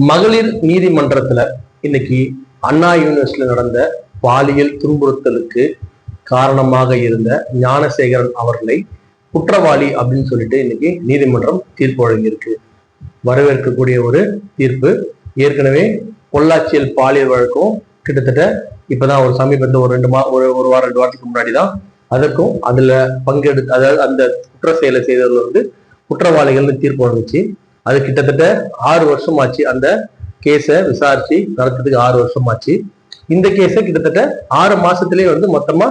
மகளிர் நீதிமன்றத்துல இன்னைக்கு அண்ணா யூனிவர்சிட்டியில நடந்த பாலியல் துன்புறுத்தலுக்கு காரணமாக இருந்த ஞானசேகரன் அவர்களை குற்றவாளி அப்படின்னு சொல்லிட்டு இன்னைக்கு நீதிமன்றம் தீர்ப்பு வழங்கியிருக்கு. வரவேற்கக்கூடிய ஒரு தீர்ப்பு. ஏற்கனவே பொள்ளாச்சியில் பாலியல் வழக்கம் கிட்டத்தட்ட இப்பதான் ஒரு சமீபத்தில் ஒரு வாரம் 2 வாரத்துக்கு முன்னாடிதான் அதற்கும் அதுல பங்கெடுத்து, அதாவது அந்த குற்ற செயலை செய்தவர்கள் குற்றவாளிகள்னு தீர்ப்பு வழங்குச்சு. அது கிட்டத்தட்ட 6 வருஷம் ஆச்சு. அந்த கேஸை விசாரிச்சு நடத்துறதுக்கு 6 வருஷம் ஆச்சு. இந்த கேஸை கிட்டத்தட்ட 6 மாசத்திலேயே மொத்தமா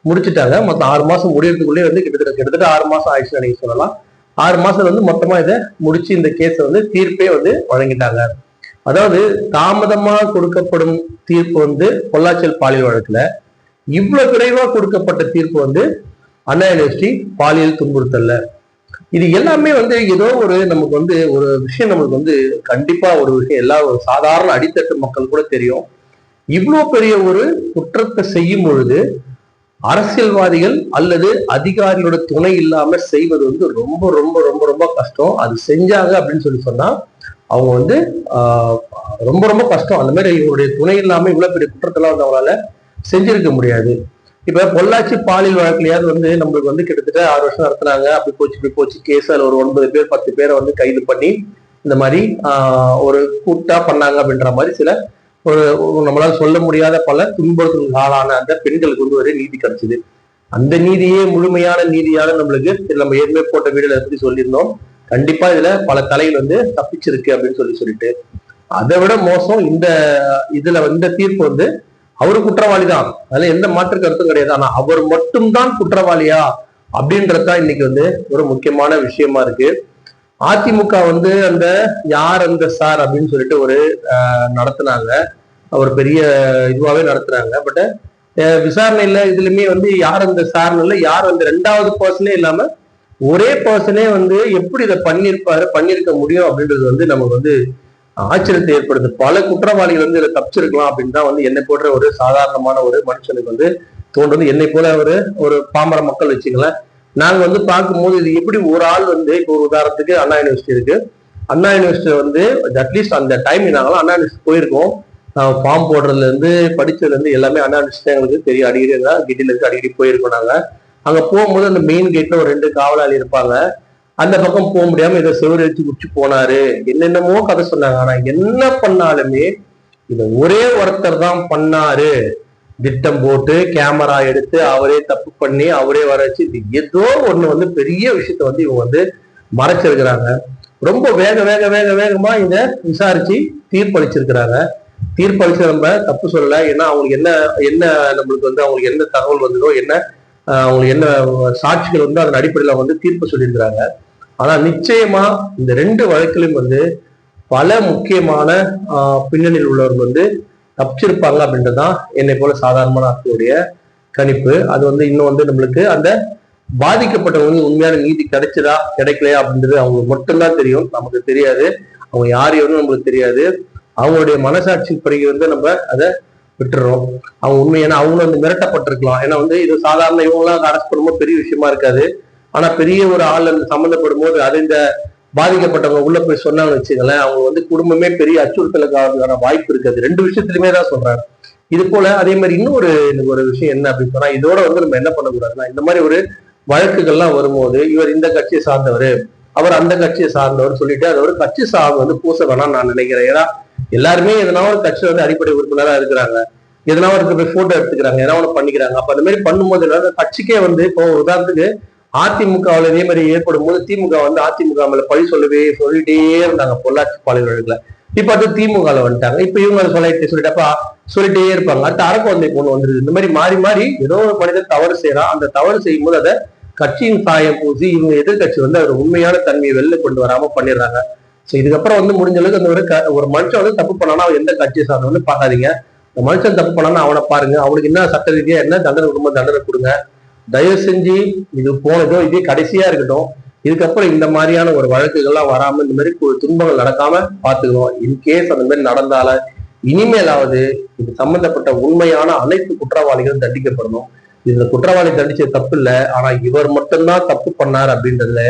முடிச்சுட்டாங்க. மொத்தம் 6 மாசம் முடியறதுக்குள்ளே கிட்டத்தட்ட 6 மாசம் ஆயிடுச்சுன்னு நீங்க சொல்லலாம். 6 மாசம் மொத்தமா இதை முடிச்சு இந்த கேஸை தீர்ப்பே வழங்கிட்டாங்க. அதாவது தாமதமா கொடுக்கப்படும் தீர்ப்பு பொள்ளாச்சியில் பாலியல் வழக்குல இவ்வளவு விரைவா கொடுக்கப்பட்ட தீர்ப்பு அண்ணா யூனிவர்சிட்டி பாலியல் துன்புறுத்தல்ல. இது எல்லாமே ஏதோ நமக்கு ஒரு விஷயம் நம்மளுக்கு கண்டிப்பா ஒரு விஷயம் எல்லா ஒரு சாதாரண அடித்தட்டு மக்கள் கூட தெரியும். இவ்வளவு பெரிய ஒரு குற்றத்தை செய்யும் பொழுது அரசியல்வாதிகள் அல்லது அதிகாரிகளோட துணை இல்லாம செய்வது ரொம்ப ரொம்ப ரொம்ப ரொம்ப கஷ்டம். அது செஞ்சாங்க அப்படின்னு சொன்னா அவங்க ரொம்ப ரொம்ப கஷ்டம். அந்த மாதிரி இவங்களுடைய துணை இல்லாம இவ்வளவு பெரிய குற்றத்தெல்லாம் அவங்களால செஞ்சிருக்க முடியாது. இப்ப பொள்ளாச்சி பாலியல் வழக்குலயாவது நம்மளுக்கு கிட்டத்தட்ட 6 வருஷம் நடத்துனாங்க. அப்படி போச்சு கேஸ். அதுல ஒரு 9 பேர் 10 பேரை கைது பண்ணி இந்த மாதிரி ஒரு கூட்டா பண்ணாங்க அப்படின்ற மாதிரி சில ஒரு நம்மளால சொல்ல முடியாத பல துன்புறுத்தலுக்கு ஆளான அந்த பெண்களுக்கு ஒரு நீதி கிடைச்சது. அந்த நீதியே முழுமையான நீதியான நம்மளுக்கு நம்ம ஏற்கனவே போட்ட வீடியோல பத்தி சொல்லியிருந்தோம். கண்டிப்பா இதுல பல தலைகள் தப்பிச்சிருக்கு அப்படின்னு சொல்லிட்டு அதை விட மோசம் இந்த தீர்ப்பு அவரு குற்றவாளி தான், அதுல எந்த மாற்று கருத்தும் கிடையாது. ஆனா அவர் மட்டும்தான் குற்றவாளியா அப்படின்றதுதான் இன்னைக்கு ஒரு முக்கியமான விஷயமா இருக்கு. அதிமுக அந்த யார் அந்த சார் அப்படின்னு சொல்லிட்டு ஒரு நடத்துனாங்க. அவர் பெரிய இதுவாவே நடத்துறாங்க. பட் விசாரணையில இதுலயுமே யார் அந்த சார்னு இல்லை, யார் ரெண்டாவது பர்சனே இல்லாம ஒரே பர்சனே எப்படி இதை பண்ணிருக்க முடியும் அப்படின்றது நமக்கு ஆச்சரியத்தை ஏற்படுது. பல குற்றவாளிகள் இதை தப்பிச்சிருக்கலாம் அப்படின்னு தான் என்னை போன்ற ஒரு சாதாரணமான ஒரு மனுஷனுக்கு தோன்றது. என்னை போல ஒரு பாமர மக்கள் வச்சுங்களேன், நாங்க பார்க்கும்போது இது எப்படி ஒரு ஆள் இப்போ ஒரு உதாரணத்துக்கு அண்ணா யூனிவர்சிட்டி இருக்கு. அண்ணா யூனிவர்சிட்டி அட்லீஸ்ட் அந்த டைம் நாங்களும் அண்ணா யூனிவர்சிட்டி போயிருக்கோம். ஃபார்ம் போடுறதுல இருந்து படிச்சதுல இருந்து எல்லாமே அண்ணா யூனிவர்சிட்டி எங்களுக்கு தெரியும். கிட்டில இருக்கு, அடிக்கடி போயிருக்கோம். நாங்க அங்க போகும்போது அந்த மெயின் கேட்ல ஒரு 2 காவலாளி இருப்பாங்க. அந்த பக்கம் போக முடியாம இதை செவரு வச்சு குடிச்சு போனாரு, என்னென்னமோ கதை சொன்னாங்க. ஆனா என்ன பண்ணாலுமே இத ஒரே ஒருத்தர் தான் பண்ணாரு. திட்டம் போட்டு கேமரா எடுத்து அவரே தப்பு பண்ணி அவரே வர வச்சு ஏதோ ஒண்ணு பெரிய விஷயத்த இவங்க மறைச்சிருக்கிறாங்க. ரொம்ப வேகமா இதை விசாரிச்சு தீர்ப்பளிச்சிருக்கிறாங்க. தீர்ப்பளிச்சு நம்ம தப்பு சொல்லல. ஏன்னா அவங்களுக்கு என்ன நம்மளுக்கு அவங்களுக்கு என்ன தகவல் வந்ததோ, அவங்களுக்கு என்ன சாட்சிகள் அதன் அடிப்படையில தீர்ப்பு சொல்லியிருக்கிறாங்க. ஆனா நிச்சயமா இந்த 2 வழக்கிலும் பல முக்கியமான பின்னணியில் உள்ளவர்கள் தப்பிச்சிருப்பாங்க அப்படின்றதுதான் என்னை போல சாதாரணமான ஆட்களுடைய கணிப்பு. அது இன்னும் நம்மளுக்கு அந்த பாதிக்கப்பட்டவங்க உண்மையான நீதி கிடைச்சதா கிடைக்கலையா அப்படின்றது அவங்களுக்கு மட்டும்தான் தெரியும், நமக்கு தெரியாது. அவங்க யாரையும் நம்மளுக்கு தெரியாது. அவங்களுடைய மனசாட்சி படி நம்ம அதை விட்டுறோம். அவங்க உண்மையான அவங்க மிரட்டப்பட்டிருக்கலாம். ஏன்னா இது சாதாரண இவங்களாம் அரெஸ்ட் பண்ணும்போது பெரிய விஷயமா இருக்காது. ஆனா பெரிய ஒரு ஆள் சம்மந்தப்படும் போது அது இந்த பாதிக்கப்பட்டவங்க உள்ள போய் சொன்னாங்கன்னு வச்சுக்கலேன், அவங்க குடும்பமே பெரிய அச்சுறுத்தலுக்கு ஆகிறதுக்கான வாய்ப்பு இருக்காது. 2 விஷயத்துலயுமே தான் சொல்றாங்க. இது போல அதே மாதிரி இன்னொரு ஒரு விஷயம் என்ன அப்படின்னு சொன்னா, இதோட நம்ம என்ன பண்ணக்கூடாதுன்னா, இந்த மாதிரி ஒரு வழக்குகள்லாம் வரும்போது இவர் இந்த கட்சியை சார்ந்தவர், அவர் அந்த கட்சியை சார்ந்தவர் சொல்லிட்டு அது ஒரு கட்சி சார்ந்து பூச வேணாம் நான் நினைக்கிறேன். ஏன்னா எல்லாருமே எதனா ஒரு கட்சி அடிப்படை உறுப்பினரா இருக்கிறாங்க, எதனா ஒரு போய் போட்டோ எடுத்துக்கிறாங்க, எதனா ஒண்ணு பண்ணிக்கிறாங்க. அப்ப அந்த மாதிரி பண்ணும்போது கட்சிக்கே இப்போ உதாரணத்துக்கு அதிமுகவுல இதே மாதிரி ஏற்படும் போது திமுக அதிமுக மேல பழி சொல்லிட்டே இருந்தாங்க பொள்ளாச்சி பாலியல் வழக்குல. இப்ப அது திமுகல வந்துட்டாங்க. இப்ப இவங்க சொல்லிட்டப்ப சொல்லிட்டே இருப்பாங்க. அடுத்த அரக்கொந்தை பொண்ணு வந்துருது. இந்த மாதிரி மாறி மாறி ஏதோ ஒரு மனிதன் தவறு செய்யறான். அந்த தவறு செய்யும் போது அதை கட்சியின் சாயம் பூசி இவங்க எதிர்கட்சி அவர் உண்மையான தன்மையை வெளில கொண்டு வராம பண்ணிடுறாங்க. சோ இதுக்கப்புறம் முடிஞ்ச அளவுக்கு அந்த ஒரு மனுஷன் தப்பு பண்ணானா அவன் எந்த கட்சியை சார்ந்தவன்னு பாக்காதீங்க. இந்த மனுஷன் தப்பு பண்ணானா அவனை பாருங்க, அவனுக்கு என்ன சட்ட ரீதியா என்ன தண்டனை கொடுமோ தண்டனை கொடுங்க. தயவு செஞ்சு இது போனதோ இதே கடைசியா இருக்கட்டும். இதுக்கப்புறம் இந்த மாதிரியான ஒரு வழக்குகள்லாம் வராம இந்த மாதிரி துன்பங்கள் நடக்காம பாத்துக்கணும். இன்கேஸ் அந்த மாதிரி நடந்தால இனிமேலாவது இது சம்பந்தப்பட்ட உண்மையான அனைத்து குற்றவாளிகளும் தண்டிக்கப்படணும். இதுல குற்றவாளி தண்டிச்ச தப்பு இல்லை, ஆனா இவர் மட்டும்தான் தப்பு பண்ணார் அப்படின்றதுல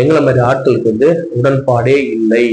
எங்களை மாதிரி ஆட்களுக்கு உடன்பாடே இல்லை.